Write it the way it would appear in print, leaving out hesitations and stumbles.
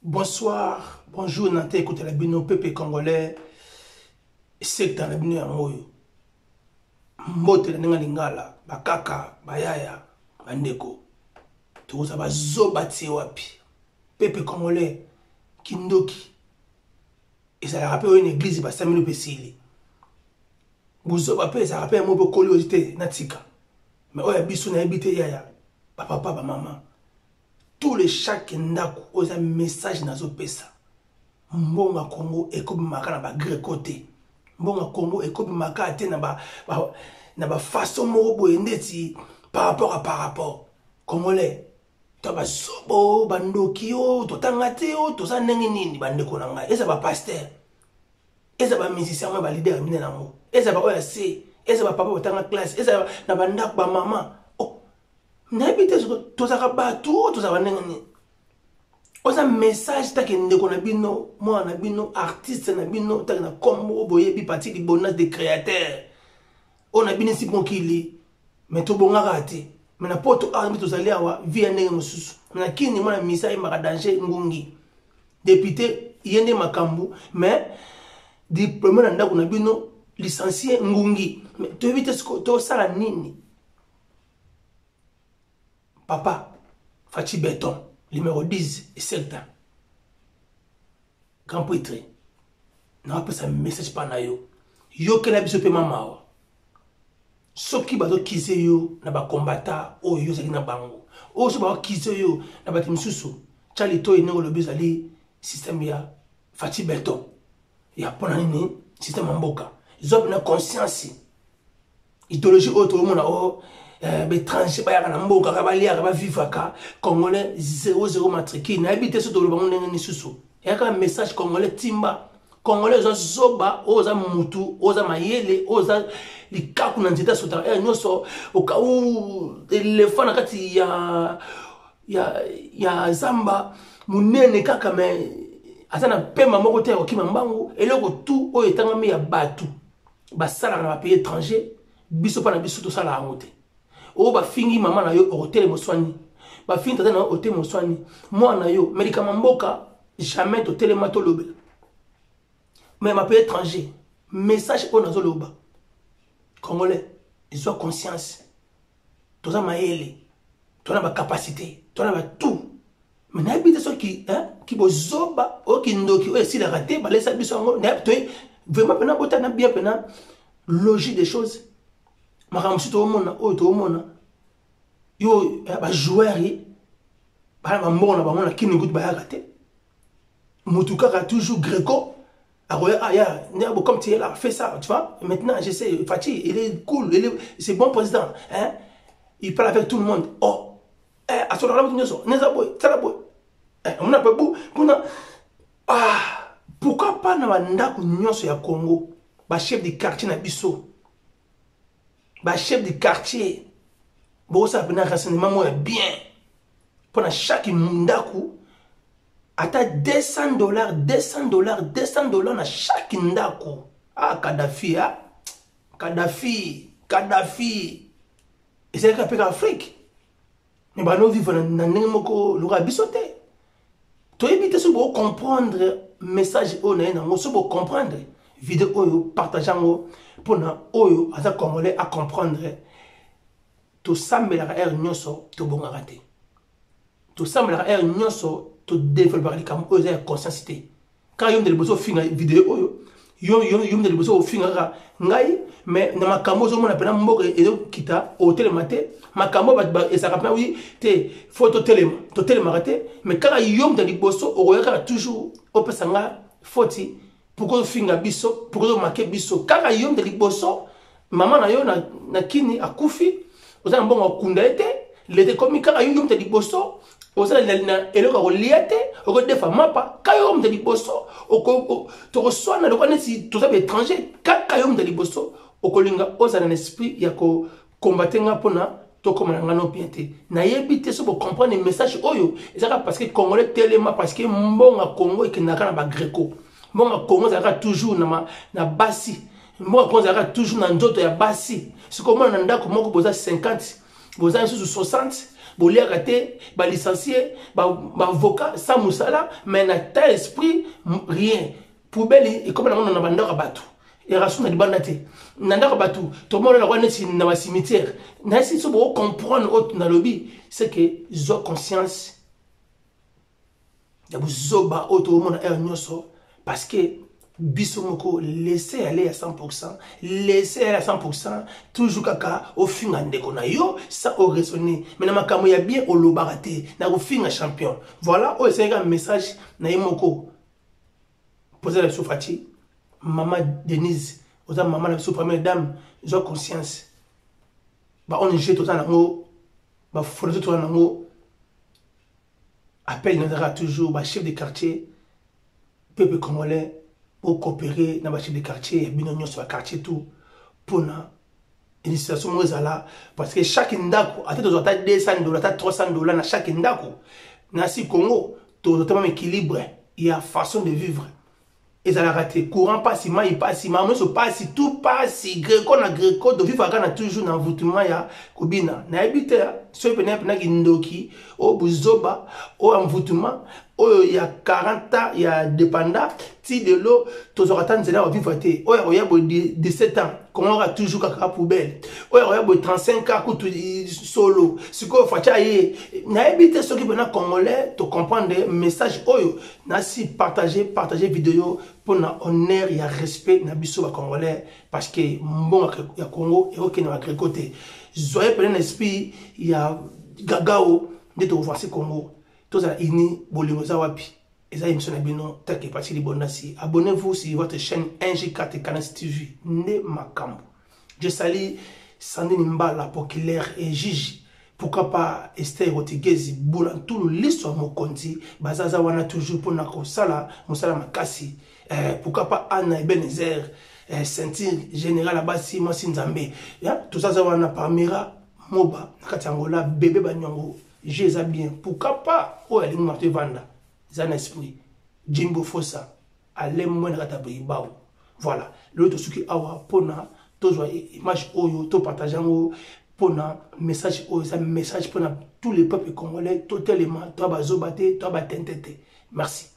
Bonsoir, bonjour, Nante, écoutez la bino, peuple congolais, c'est dans la bino à Moyo. Mbote la nenga lingala, bakaka, bayaya, bandeko. Tout ça va zobati wapi. Peuple congolais, kindoki. Et ça rappelle une église, bah 5000 pesili. Buzoba pe, ça rappelle un mot curiosité, natika. Mais oya biso na habité yaya, papa, maman. Tous les chaque ndaku, oza message nazo pesa. Mbonga Congo ekobi maka na ba grekote. Mbonga Congo ekobi maka ate na ba façon moko boye ndeti par rapport. Congolais. To ba sobo bandoki o to tangate o to sa ndenge nini bandeko na ngai. Eza ba pasteur. Eza ba musicien ba leader mine na ngo. Eza ba OAC. Eza ba papa otanga classe. Eza na ba ndaku ba maman. Oh. Na bité to sa ka batu to sa ba ndenge nini. Oza message ta ke ndeko na bino, moi na bino, artiste na bino, ta na kombo boye bi parti di bonus des créateurs. On a bini si bon kili, mais to bonga rate. Mais na poto armi to zali awa via ndenge mususu. Na kini mwana misa e maka danger ngungi. Député yende makambu, mais diplômé na ndako na bino licencié ngungi. Mais to évite ce to sala nini. Papa, Fachi Béton. Numéro 10 et certain. Grand prêtre. Non, pas un message par nayo. Yo que la biso pe mama. Soki bazo kise yo na ba combattant o yo zaki na bango. O so ba kise yo na ba timsusu. Chali to ene lo bezali système ya Fachi Béton. Ya pona nini système mboka. Zob na conscience. Idéologie autre monde o étranger ba ya na mboka ka ba lia ka ba vivaka congolais 00 matricule na habité so tolo bango ndenge ni susu ya ka message congolais timba congolais zo zoba oza mutu oza mayele oza likaku na nzita sota nyoso oka u telefone kati ya zamba munene kaka me asana pema moko te okima mbangu eloko tout o etangami ya batu basala na ba pays étranger biso pa na biso to sala ngote. O ba fingi mama na yo hotel moswani ba fingi tata na hotel moswani moi na yo médicament mboka jamais hotel mato lobela mais ma pays étranger message on azo loba congolais ils ont conscience tous a maele tu as ba capacité tu as ba tout mais na habite so qui bozoba o ki ndoki o esi la raté ba laisser biso ngo na to vraiment pena bota na bien pena logique des choses. Makamsi to mona o to mona yo ba joueur yi ba mbona ba mona kini gut ba ya raté mutuka ka toujours Greco ya ne comme tu es là fais ça tu vois maintenant j'essaie Fachi il est cool c'est bon président hein il parle avec tout le monde oh à son là nyoso neza boy tala boy on a pas beau kuna pourquoi pas na ndako nyoso ya Congo ba chef de quartier na biso ba chef de quartier bon ça pena renseignement moi bien pour chaque ndaku ata $200 na chaque ndaku Kadhafi et c'est que Afrique mais ba no vivre na ndenge moko lora bisote to éviter ce pour comprendre message on na ngo so pour comprendre vidéo oyo partageant pour na oyo aza congolais à comprendre to sambela air nyoso to bonga raté to sambela air nyoso to développer les cam oyo conscience quand yom de boso finga vidéo oyo yom de boso finga ngai mais na makambo zo mona pena mboka ezo kita hotel maté makambo ba et ça rappelle oui te photo télé raté mais quand yom de boso oyo toujours opesanga foti pourquoi finga biso pourquoi marquer biso kaka yom de liboso maman na yo na kini akufi oza mbongo kunda ete lete komi kaka yom de liboso oza na eloko ko liate oko defa mapa kaka yom de liboso oko to swana le connaît tout ça étranger kaka yom de liboso oko linga oza na esprit ya ko combattre nga pona to komana ngano piente na yebite so pour comprendre le message oyo ezaka parce que congolais tellement parce que mbonga Congo ekinaka na ba Greco. Mbonga Congo zaka toujours na basi. Mbonga Congo zaka toujours na ndoto ya basi. C'est comment na ndako moko boza 50, boza 60, boliaka te licencié avocat sans musala mais na ta esprit rien poubelle et comme on a bandaka batou et raison na libanda te nandaka batou to mona na neti na cimetière na si so bo comprendre autre na lobby c'est que zo conscience ya buzoba auto mona er nyoso parce que Bisomoko, laissez aller à 100%, laissez aller à 100%, toujours kaka, au fin de na yo, ça aurait sonné. Mais na makamo ya bien au lobarate, na au fin champion. Voilà, oh, c'est un message, na yemoko. Posez la soufati, maman Denise, aux maman la première dame, j'ai conscience. Bah, on est jeté tout en haut, bah, faut tout en haut. Appel nous toujours, bah, chef de quartier, peuple congolais, pour coopérer dans le chef de quartier, et bien sur le quartier tout, pour une situation moins là, parce que chaque ndako, à tête de 200 $, 300 $, dans chaque ndako, dans ce Congo, tout le équilibre, il y a façon de vivre. Et ça l'a raté. Courant pas si mal, il passe si mal, mais pas si tout passe si gréco na gréco, de vivre à toujours dans l'envoûtement ya Kobina. Na habité, soit pendant ndoki, au buzoba, au envoûtement, il y a 40 ans, il y a dépendant, si de l'eau, tous aura tant de là au vivre té. Oh, il y a 17 ans, qu'on aura toujours caca poubelle. Oh, il y a 35 ans, tout solo. Ce qu'on fait, na habité ceux qui viennent congolais, tu comprendre des messages, oh, na si partager vidéo, pour na honneur et respect na biso ba congolais parce que bon ya Congo et aucun na côté zoé plein esprit il y a gagao de to voir ce Congo tous à ini bolingo za wapi et ça émission na bino tel que parti libonasi abonnez-vous sur votre chaîne NG4 Canas TV ne makambo je salue Sandine Mbala populaire et Gigi. Pourquoi pas Esther Rotigezi Boulan tout l'histoire Mokonzi bazaza wana toujours pour nako sala musala makasi pourquoi pas Anna Ebenezer sentir général Abasi Mosi Nzambe tout ça wana Pamira Moba nakati Angola bébé Banyongo j'ai bien pourquoi pas oh elle Martin Vanda zan esprit Jimbo Fossa Alem Mwana Katabe Bao voilà l'autre suki awa pona toujours image oyo to partageango pour un message pour tous les peuples congolais, totalement, toi, bazobate, toi, batentete. Merci.